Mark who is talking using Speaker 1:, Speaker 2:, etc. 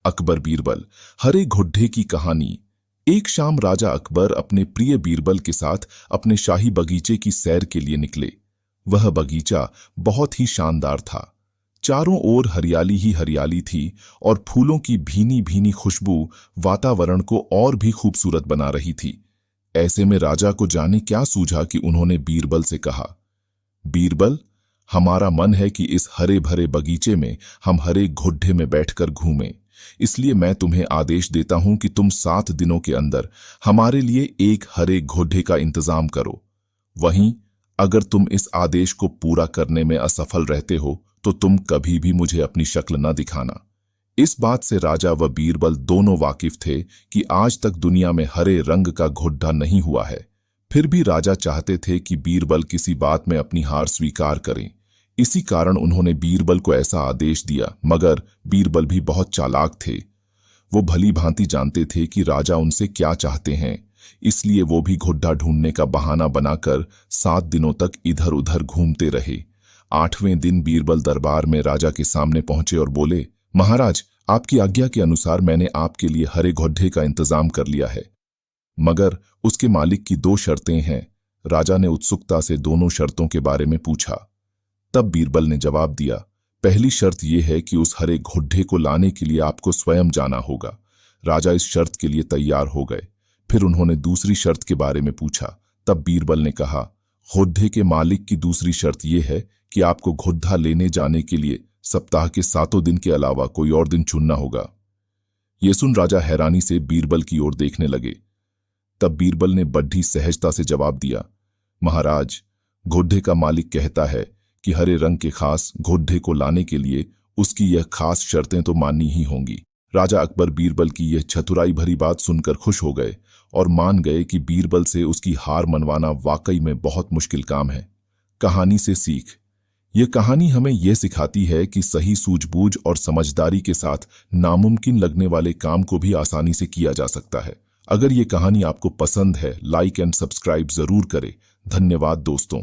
Speaker 1: अकबर बीरबल, हरे घोड़े की कहानी। एक शाम राजा अकबर अपने प्रिय बीरबल के साथ अपने शाही बगीचे की सैर के लिए निकले। वह बगीचा बहुत ही शानदार था। चारों ओर हरियाली ही हरियाली थी और फूलों की भीनी भीनी खुशबू वातावरण को और भी खूबसूरत बना रही थी। ऐसे में राजा को जाने क्या सूझा कि उन्होंने बीरबल से कहा, बीरबल, हमारा मन है कि इस हरे भरे बगीचे में हम हरे घोड़े में बैठकर घूमें। इसलिए मैं तुम्हें आदेश देता हूं कि तुम 7 दिनों के अंदर हमारे लिए एक हरे घोड़े का इंतजाम करो। वहीं अगर तुम इस आदेश को पूरा करने में असफल रहते हो तो तुम कभी भी मुझे अपनी शक्ल न दिखाना। इस बात से राजा व बीरबल दोनों वाकिफ थे कि आज तक दुनिया में हरे रंग का घोड़ा नहीं हुआ है। फिर भी राजा चाहते थे कि बीरबल किसी बात में अपनी हार स्वीकार करें। इसी कारण उन्होंने बीरबल को ऐसा आदेश दिया, मगर बीरबल भी बहुत चालाक थे। वो भली भांति जानते थे कि राजा उनसे क्या चाहते हैं, इसलिए वो भी घोड़ा ढूंढने का बहाना बनाकर 7 दिनों तक इधर उधर घूमते रहे। 8वें दिन बीरबल दरबार में राजा के सामने पहुंचे और बोले, महाराज, आपकी आज्ञा के अनुसार मैंने आपके लिए हरे घोड़े का इंतजाम कर लिया है, मगर उसके मालिक की 2 शर्तें हैं। राजा ने उत्सुकता से दोनों शर्तों के बारे में पूछा। तब बीरबल ने जवाब दिया, पहली शर्त यह है कि उस हरे घोड़े को लाने के लिए आपको स्वयं जाना होगा। राजा इस शर्त के लिए तैयार हो गए। फिर उन्होंने दूसरी शर्त के बारे में पूछा। तब बीरबल ने कहा, घोड़े के मालिक की दूसरी शर्त यह है कि आपको घोड़ा लेने जाने के लिए सप्ताह के 7 दिन के अलावा कोई और दिन चुनना होगा। यह सुन राजा हैरानी से बीरबल की ओर देखने लगे। तब बीरबल ने बड़ी सहजता से जवाब दिया, महाराज, घोड़े का मालिक कहता है कि हरे रंग के खास घोड़े को लाने के लिए उसकी यह खास शर्तें तो माननी ही होंगी। राजा अकबर बीरबल की यह चतुराई भरी बात सुनकर खुश हो गए और मान गए कि बीरबल से उसकी हार मनवाना वाकई में बहुत मुश्किल काम है। कहानी से सीख। यह कहानी हमें यह सिखाती है कि सही सूझबूझ और समझदारी के साथ नामुमकिन लगने वाले काम को भी आसानी से किया जा सकता है। अगर यह कहानी आपको पसंद है, लाइक एंड सब्सक्राइब जरूर करें। धन्यवाद दोस्तों।